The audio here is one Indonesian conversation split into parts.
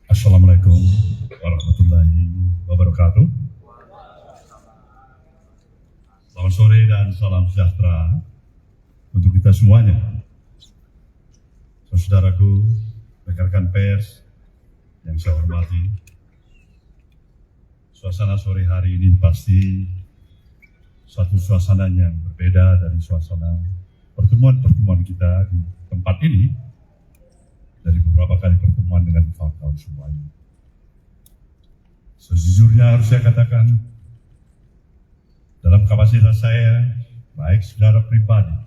Assalamualaikum warahmatullahi wabarakatuh. Selamat sore dan salam sejahtera untuk kita semuanya. Saudaraku, rekan-rekan pers yang saya hormati, suasana sore hari ini pasti suatu suasana yang berbeda dari suasana pertemuan-pertemuan kita di tempat ini dari beberapa kali pertemuan dengan kawan-kawan semuanya. Sejujurnya harus saya katakan, dalam kapasitas saya, baik secara pribadi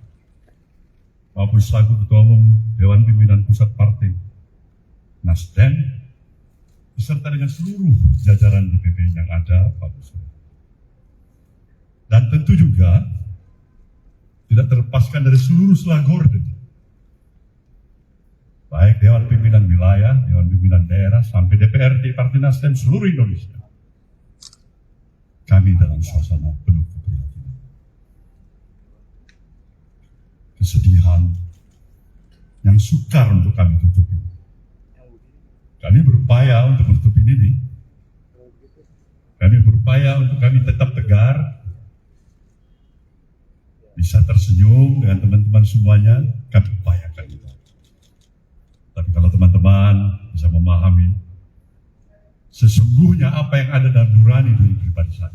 maupun selaku Ketua Umum Dewan Pimpinan Pusat Partai Nasdem, beserta dengan seluruh jajaran DPP yang ada pada sore. Dan tentu juga tidak terlepaskan dari seluruh Selagorden, baik Dewan Pimpinan Wilayah, Dewan Pimpinan Daerah, sampai DPRD Partai Nasdem seluruh Indonesia. Kami dalam suasana penuh keprihatinan, kesedihan yang sukar untuk kami tutupi. Kami berupaya untuk menutupi ini. Kami berupaya untuk kami tetap tegar, bisa tersenyum dengan teman-teman semuanya. Kami upayakan itu. Tapi kalau teman-teman bisa memahami, sesungguhnya apa yang ada dalam nurani diri pribadi saya,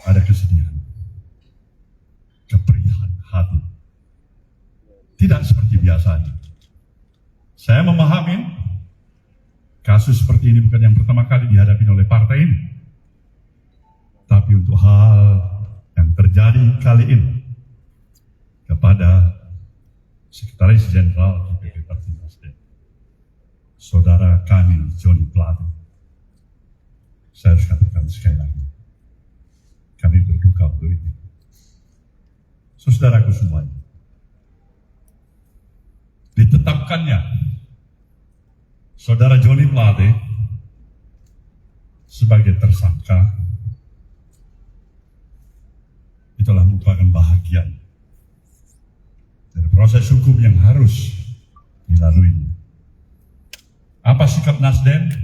ada kesedihan, keperihan hati. Tidak seperti biasanya. Saya memahami kasus seperti ini bukan yang pertama kali dihadapi oleh partai ini. Tapi untuk hal yang terjadi kali ini kepada Sekretaris Jenderal DPP Partai Nasdem, saudara kami Joni Plate, saya harus katakan sekali lagi, kami berduka untuk ini. Saudaraku semuanya, ditetapkannya saudara Joni Plate sebagai tersangka itulah merupakan bahagian dari proses hukum yang harus dilalui. Apa sikap Nasdem?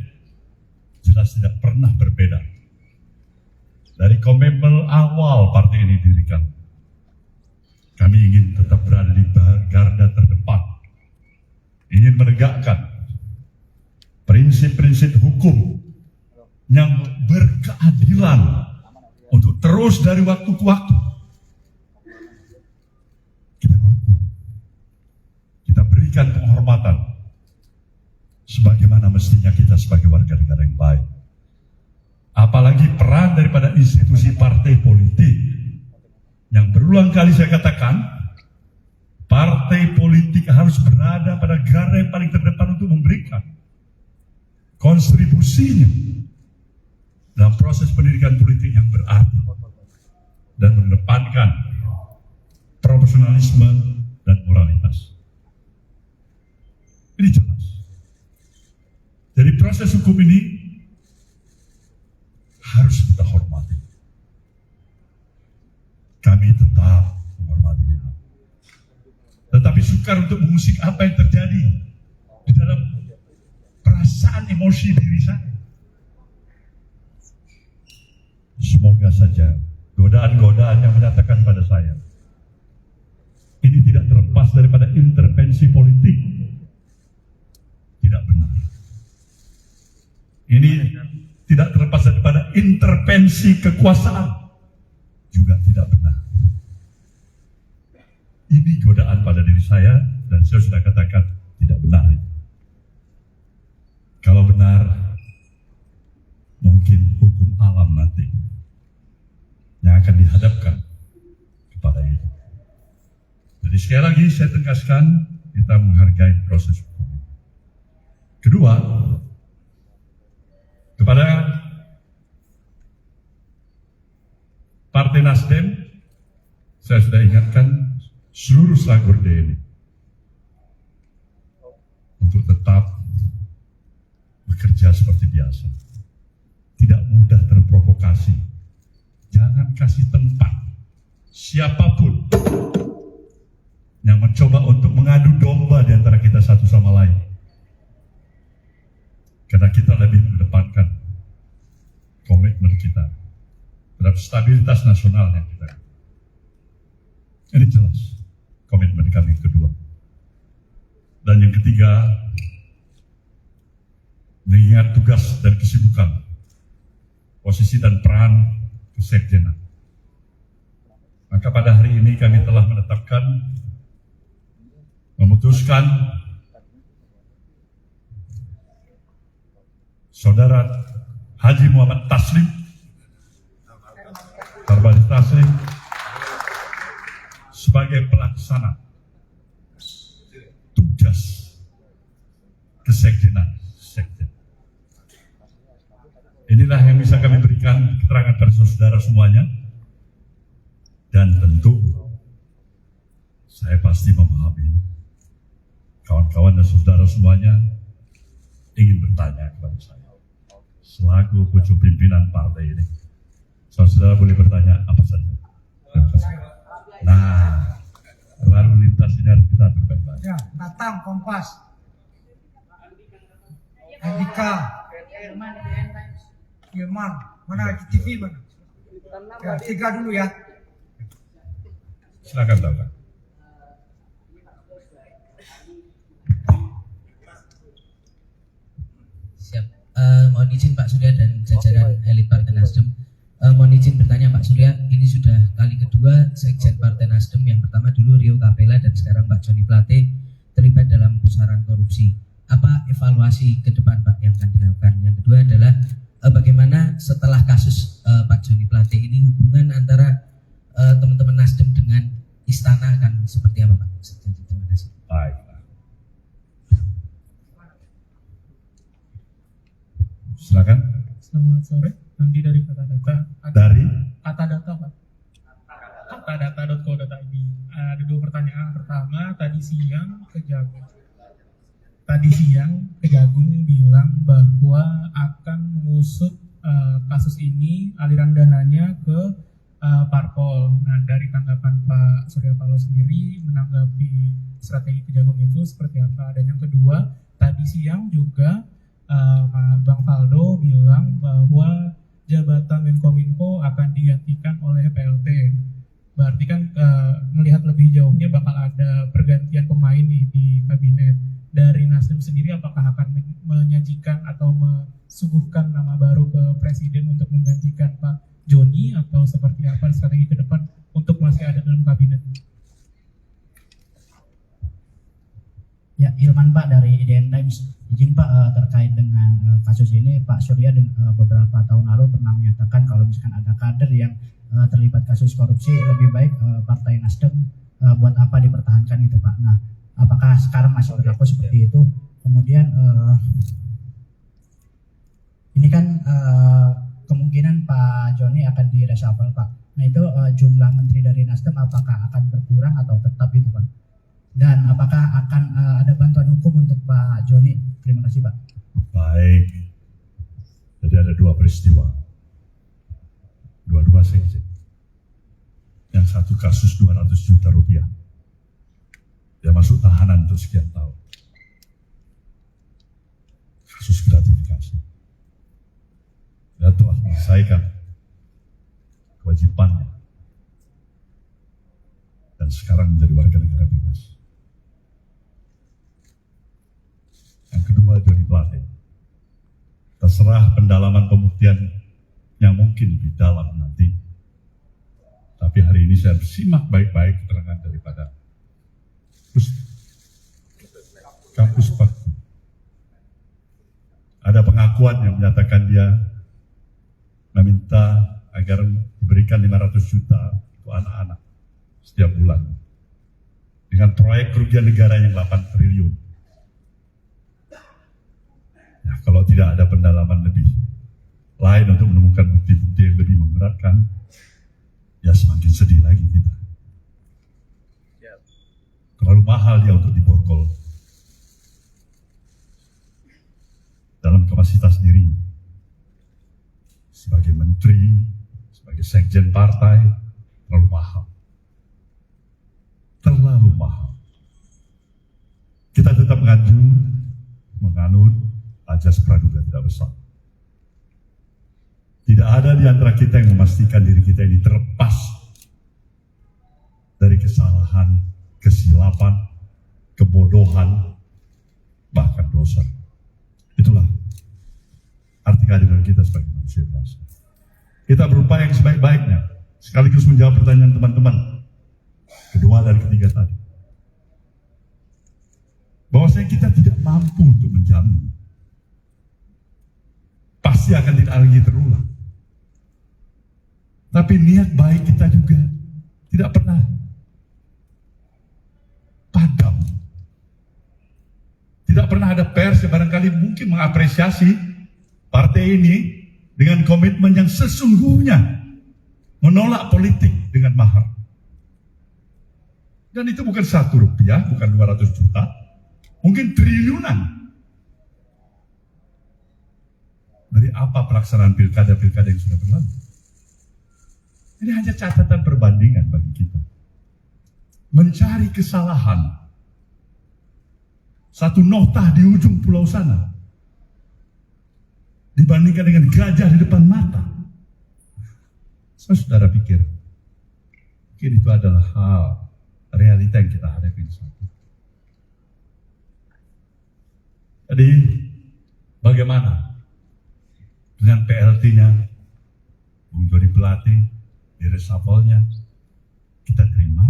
Jelas tidak pernah berbeda. Dari komitmen awal partai ini didirikan, kami ingin tetap berada di garda terdepan, ingin menegakkan prinsip-prinsip hukum yang berkeadilan untuk terus dari waktu ke waktu. Kita berikan penghormatan sebagaimana mestinya kita sebagai warga negara yang baik. Apalagi peran daripada institusi partai politik yang berulang kali saya katakan, partai politik harus berada pada garda yang paling terdepan untuk memberikan kontribusinya dalam proses pendidikan politik yang berarti dan mengedepankan profesionalisme dan moralitas. Ini jelas. Jadi proses hukum ini harus kita hormati. Kami tetap menghormati itu. Tetapi sukar untuk mengusik apa yang terjadi di dalam perasaan emosi diri saya. Semoga saja godaan-godaan yang menyatakan pada saya ini tidak terlepas daripada intervensi politik. Tidak benar. Ini tidak terlepas daripada intervensi kekuasaan. Juga tidak benar. Ini godaan pada diri saya dan saya sudah katakan tidak benar itu. Kalau benar, mungkin hukum alam nanti yang akan dihadapkan kepada itu. Jadi sekali lagi saya tegaskan, kita menghargai proses hukum. Kedua, kepada Partai Nasdem, saya sudah ingatkan seluruh Selagorden ini untuk tetap siapapun yang mencoba untuk mengadu domba di antara kita satu sama lain. Karena kita lebih mengedepankan komitmen kita terhadap stabilitas nasional yang kita. Ini jelas komitmen kami yang kedua. Dan yang ketiga, mengingat tugas dan kesibukan, posisi dan peran kesekjenan. Maka pada hari ini kami telah memutuskan Saudara Haji Muhammad Taslim sebagai pelaksana tugas kesekjenan. Inilah yang bisa kami berikan keterangan kepada saudara semuanya. Dan tentu saya pasti memahami kawan-kawan dan saudara semuanya ingin bertanya kepada saya selaku pucuk pimpinan partai ini. Saudara boleh bertanya apa saja. Nah, lalu lintas ini harus kita terbaik. Ya, Batang, Kompas, Andika, Firman, mana TV mana? Ya, 3 dulu ya. Silakan Bapak. Siap. Mohon izin Pak Surya dan jajaran elit Partai Nasdem. Mohon izin bertanya Pak Surya, ini sudah kali kedua Sekjen Partai Nasdem, yang pertama dulu Rio Capella dan sekarang Pak Joni Plate terlibat dalam pusaran korupsi. Apa evaluasi ke depan Pak yang akan dilakukan? Yang kedua adalah bagaimana setelah kasus Pak Joni Plate ini hubungan antara teman-teman Nasdem dengan istana akan seperti apa Pak? Terima kasih. Baik. Silakan. Selamat sore. Nanti dari Kata Data. Dari Kata Data Pak. Katadata.co.id. Ada 2 pertanyaan. Pertama, tadi siang Kejagung bilang bahwa akan mengusut kasus ini, aliran dananya ke parpol. Nah, dari tanggapan Pak Surya Paloh sendiri menanggapi strategi Kejagung itu seperti apa? Dan yang kedua, tadi siang juga Bang Faldo bilang bahwa jabatan Menkominfo akan digantikan oleh PLT. Berarti kan melihat lebih jauhnya bakal ada pergantian pemain nih di kabinet. Dari Nasdem sendiri apakah akan menyajikan atau mesuguhkan nama baru ke Presiden untuk menggantikan Pak Joni, atau seperti apa strategi ke depan untuk masih ada dalam kabinet? Ya, Ilman Pak dari IDN Times. Izin Pak, terkait dengan kasus ini, Pak Surya beberapa tahun lalu pernah menyatakan kalau misalkan ada kader yang terlibat kasus korupsi, lebih baik Partai Nasdem buat apa dipertahankan itu Pak. Nah, apakah sekarang masih berlaku seperti itu? Kemudian ini kan kemungkinan Pak Joni akan direshuffle Pak. Nah itu jumlah menteri dari Nasdem apakah akan berkurang atau tetap itu Pak? Dan apakah akan ada bantuan hukum untuk Pak Joni? Terima kasih Pak. Baik. Jadi ada 2 peristiwa. Dua-dua sekjen. Yang satu kasus 200 juta rupiah. Dia masuk tahanan untuk sekian tahun. Kasus gratifikasi. Dia telah menyelesaikan kewajibannya. Dan sekarang menjadi warga negara bebas. Yang kedua, Joni Plate. Terserah pendalaman pembuktian yang mungkin lebih dalam nanti. Tapi hari ini saya simak baik-baik keterangan daripada kampus Pakku. Ada pengakuan yang menyatakan dia meminta agar diberikan 500 juta untuk anak-anak setiap bulan. Dengan proyek kerugian negara yang 8 triliun. Ya, kalau tidak ada pendalaman lebih lain untuk menemukan bukti-bukti yang lebih memberatkan, ya semakin sedih lagi kita. Terlalu mahal dia untuk diborgol dalam kapasitas dirinya sebagai menteri, sebagai sekjen partai, terlalu mahal. terlalu mahal. Kita tetap menganut ajas praduga tidak bersalah. Tidak ada di antara kita yang memastikan diri kita ini terlepas dari kesalahan, kesilapan, kebodohan, bahkan dosa. Itulah arti kehadiran kita sebagai manusia biasa. Kita berupaya yang sebaik-baiknya, sekaligus menjawab pertanyaan teman-teman kedua dan ketiga tadi. Bahwasanya kita tidak mampu untuk menjamin pasti akan tidak lagi terulang. Tapi niat baik kita juga tidak pernah padam. Tidak pernah ada pers yang barangkali mungkin mengapresiasi partai ini dengan komitmen yang sesungguhnya menolak politik dengan mahar. Dan itu bukan 1 rupiah, bukan 200 juta, mungkin triliunan. Dari apa pelaksanaan pilkada-pilkada yang sudah berlalu? Ini hanya catatan perbandingan bagi kita. Mencari kesalahan. Satu notah di ujung pulau sana dibandingkan dengan gajah di depan mata. Saudara pikir mungkin itu adalah hal realita yang kita hadapi saat ini. Jadi bagaimana dengan PLT-nya Bung Joni Plate di reshuffle-nya? Kita terima,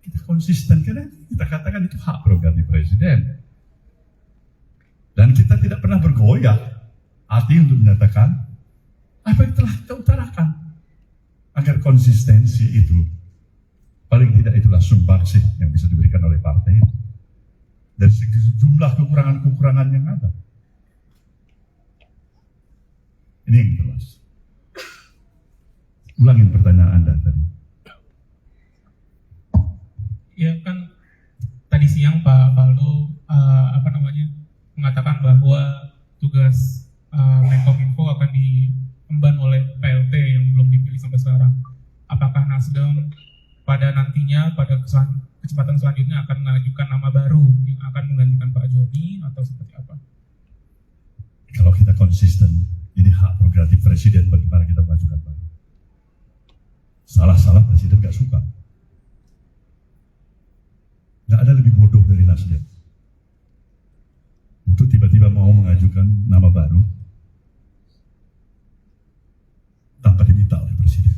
kita konsisten, karena kita katakan itu hak prerogatif presiden. Dan kita tidak pernah bergoyah hati untuk menyatakan apa yang telah kita utarakan, agar konsistensi itu paling tidak itulah sumbangsih yang bisa diberikan oleh partai ini dari segi jumlah kekurangan-kekurangan yang ada. Ini yang jelas. Ulangin pertanyaan Anda tadi. Ya kan tadi siang Pak Faldo mengatakan bahwa tugas Menkominfo akan diemban oleh PLT yang belum dipilih sampai sekarang. Apakah Nasdem pada nantinya pada kesempatan selanjutnya akan mengajukan nama baru yang akan menggantikan Pak Joni atau seperti apa? Kalau kita konsisten, ini hak prerogatif presiden bagaimana kita mengajukan baru. Salah-salah presiden gak suka. Gak ada lebih bodoh dari Nasdem untuk tiba-tiba mau mengajukan nama baru tanpa diminta oleh presiden.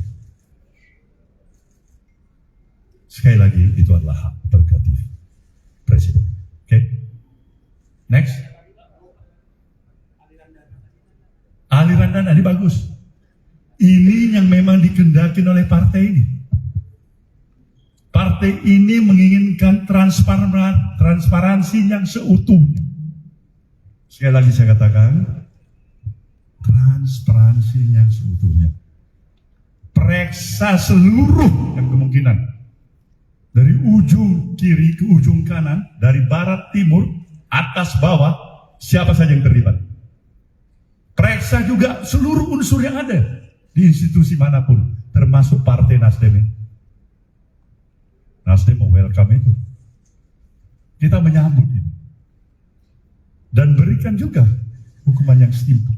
Sekali lagi, itu adalah hak prerogatif presiden. Oke? Next. Aliran dana ini bagus. Ini yang memang dikehendaki oleh partai ini. Partai ini menginginkan transparansi yang seutuhnya. Sekali lagi saya katakan, transparansi yang seutuhnya. Periksa seluruh yang kemungkinan. Dari ujung kiri ke ujung kanan, dari barat timur, atas bawah, siapa saja yang terlibat. Periksa juga seluruh unsur yang ada di institusi manapun, termasuk partai Nasdem ini. Nasdem welcome itu. Kita menyambut ini. Dan berikan juga hukuman yang setimpal.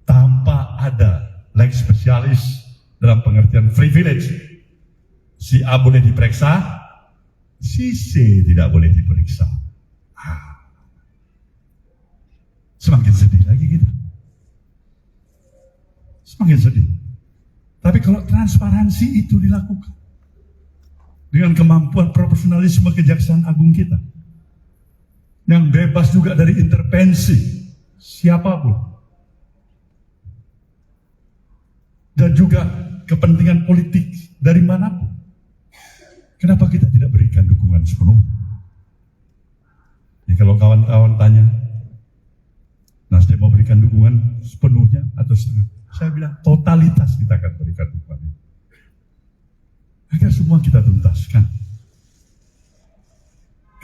Tanpa ada leg spesialis dalam pengertian privilege. Si A boleh diperiksa, si C tidak boleh diperiksa. Semakin sedih lagi kita. Semakin sedih. Tapi kalau transparansi itu dilakukan dengan kemampuan profesionalisme Kejaksaan Agung kita, yang bebas juga dari intervensi siapapun, dan juga kepentingan politik dari manapun, kenapa kita tidak berikan dukungan sepenuhnya? Jadi kalau kawan-kawan tanya, Nasdem mau berikan dukungan sepenuhnya atau setengah? Saya bilang totalitas kita akan berikan dukungan. Agar semua kita tuntaskan.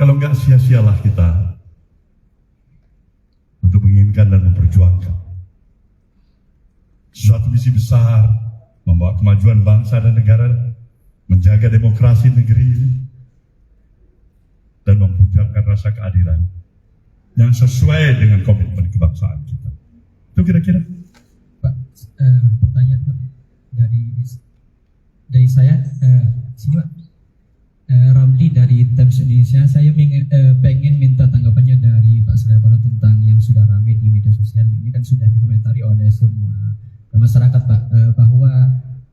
Kalau enggak, sia-sialah kita untuk menginginkan dan memperjuangkan suatu misi besar, membawa kemajuan bangsa dan negara menjaga demokrasi negeri ini, dan mempunyai rasa keadilan yang sesuai dengan komitmen kebangsaan kita. Itu kira-kira. Pak, pertanyaan Pak dari saya, sini Pak. Ramli dari Times Indonesia, saya pengen minta tanggapannya dari Pak Surya Paloh tentang yang sudah ramai di media sosial. Ini kan sudah dikomentari oleh semua masyarakat Pak, bahwa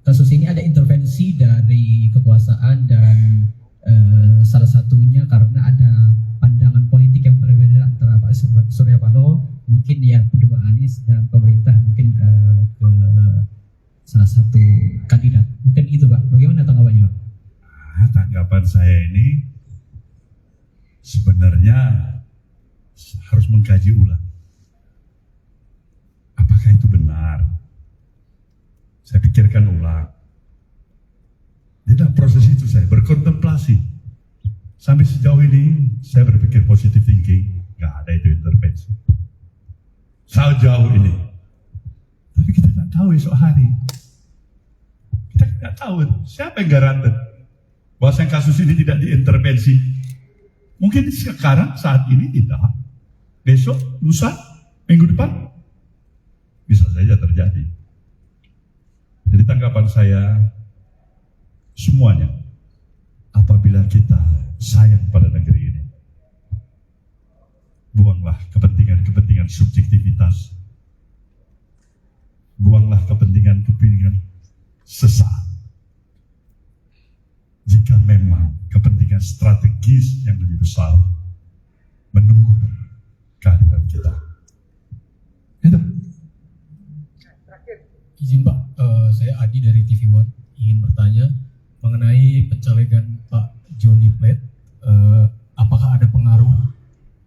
kasus ini ada intervensi dari kekuasaan dan salah satunya karena ada pandangan politik yang berbeda antara Pak Surya Paloh, mungkin ya pendukung Anies, dan pemerintah mungkin ke salah satu kandidat. Mungkin itu Pak, bagaimana tanggapannya Pak? Tanggapan saya ini sebenarnya harus mengkaji ulang. Apakah itu benar? Saya pikirkan ulang. Di dalam proses itu saya berkontemplasi. Sampai sejauh ini saya berpikir positive thinking, nggak ada itu intervensi. Sejauh ini. Tapi kita nggak tahu esok hari. Kita nggak tahu siapa yang garanti bahwa kasus ini tidak diintervensi. Mungkin sekarang, saat ini tidak. Besok, lusa, minggu depan, bisa saja terjadi. Jadi tanggapan saya, semuanya, apabila kita sayang pada negeri ini, buanglah kepentingan subjektivitas, buanglah kepentingan sesaat. Jika memang kepentingan strategis yang lebih besar menunggu kehadiran kita. Itu. Izin Pak, saya Adi dari TV One ingin bertanya mengenai pencalegan Pak Johnny Plate. Apakah ada pengaruh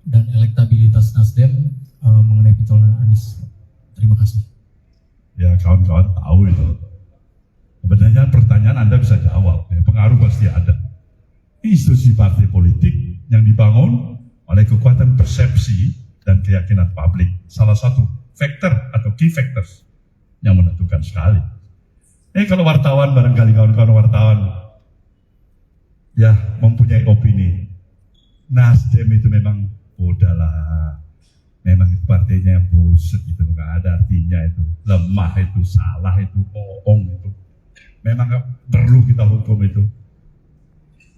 dan elektabilitas Nasdem mengenai pencalonan Anies? Terima kasih. Ya, kawan-kawan tahu itu. Sebenarnya pertanyaan Anda bisa jawab, ya, pengaruh pasti ada. Institusi partai politik yang dibangun oleh kekuatan persepsi dan keyakinan publik, salah satu faktor atau key factors yang menentukan sekali. Kalau wartawan, barangkali kawan-kawan wartawan ya mempunyai opini, Nasdem itu memang udahlah, memang itu partainya yang bullshit, itu nggak ada artinya, itu lemah, itu salah, itu bohong, itu memang nggak perlu kita hukum, itu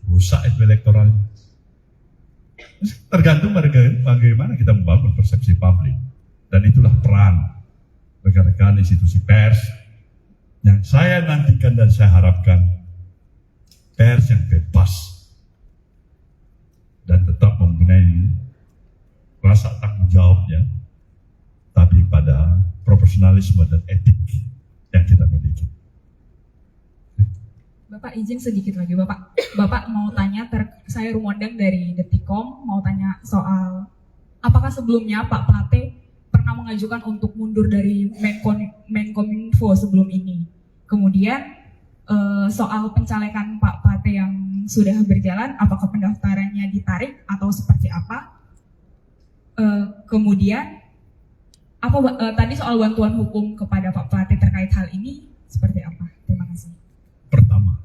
rusak itu elektoralnya. Tergantung bagaimana kita membangun persepsi publik, dan itulah peran rekan-rekan institusi pers yang saya nantikan dan saya harapkan, pers yang bebas dan tetap mempunyai rasa tanggung jawabnya, tapi pada profesionalisme dan etik yang kita miliki. Bapak izin sedikit lagi, Bapak mau tanya, saya Rumondang dari Detikom, mau tanya soal apakah sebelumnya Pak Plate pernah mengajukan untuk mundur dari Menkominfo sebelum ini. Kemudian soal pencalekan Pak Plate yang sudah berjalan, apakah pendaftarannya ditarik atau seperti apa? Kemudian tadi soal bantuan hukum kepada Pak Plate terkait hal ini seperti apa? Terima kasih. Pertama,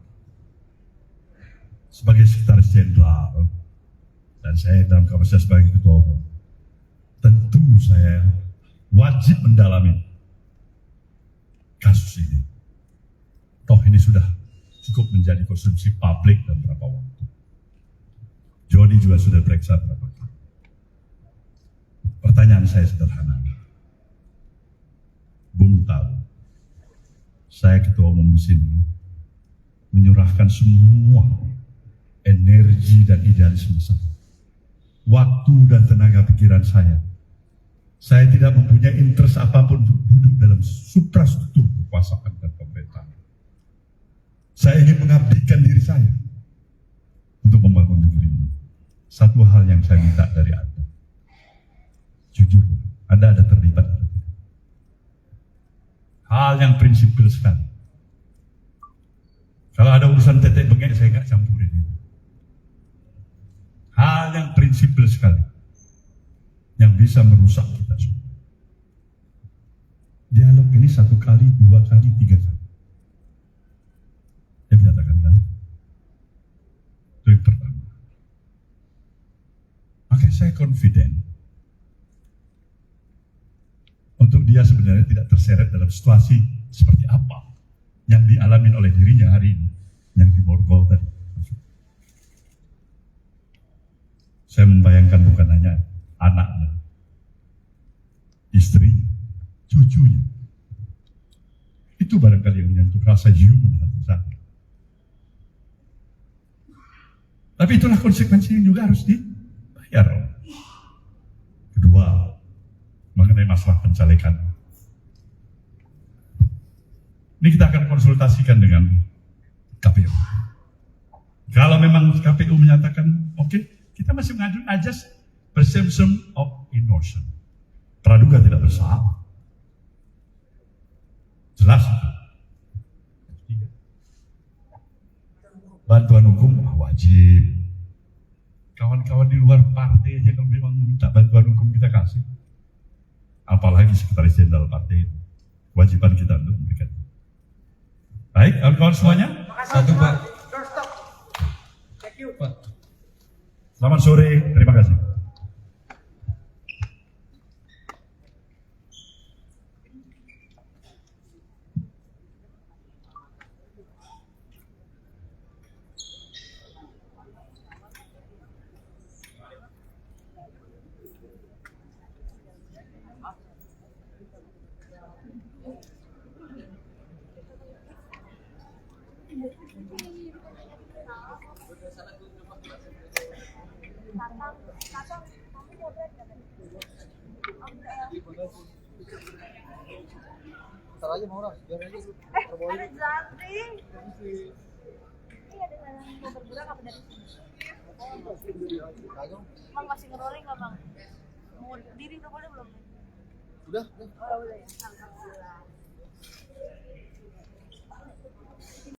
sebagai sekretaris jenderal dan saya dalam kapasitas sebagai ketua umum, tentu saya wajib mendalami kasus ini. Toh ini sudah cukup menjadi konsumsi publik dalam beberapa waktu. Jody juga sudah periksa beberapa kali. Pertanyaan saya sederhana. Bung tahu, saya ketua umum di sini menyurahkan semua energi dan idealisme saya, waktu dan tenaga pikiran saya. Saya tidak mempunyai interest apapun untuk duduk dalam suprastruktur kekuasaan dan pemerintahan. Saya ingin mengabdikan diri saya untuk membangun negeri ini. Satu hal yang saya minta dari Anda, jujur, Anda ada terlibat atau tidak? Hal yang prinsipil sekali. Kalau ada urusan tetek bengek, saya nggak campurin itu. Hal yang prinsipil sekali, yang bisa merusak kita semua. Dialog ini 1 kali, 2 kali, 3 kali. Dia menyatakan kan, confident untuk dia sebenarnya tidak terseret dalam situasi seperti apa yang dialami oleh dirinya hari ini, yang di Borgol tadi. Saya membayangkan bukan hanya anaknya, istrinya, cucunya. Itu barangkali yang menyentuh rasa human hati saya. Tapi itulah konsekuensi yang juga harus dibayar. Kedua, mengenai masalah pencalekan. Ini kita akan konsultasikan dengan KPU. Kalau memang KPU menyatakan oke, kita masih mengajukan ajas presumption of innocence. Praduga tidak bersalah. Jelas itu. Bantuan hukum wajib. Kawan-kawan di luar partai aja kalau memang minta bantuan hukum kita kasih. Apalagi sekretaris jenderal partai itu. Kewajiban kita untuk memberikan. Baik, kawan-kawan semuanya. Satu Pak. Thank you. Selamat sore, terima kasih. Ntar aja mau Ras, biar aja lu. Ada Zandri. Iya, ada yang mau bergerak apa dari sini? Bang masih ngerolling nggak bang? Mau diri udah boleh belum? Udah. Oh udah ya, alhamdulillah.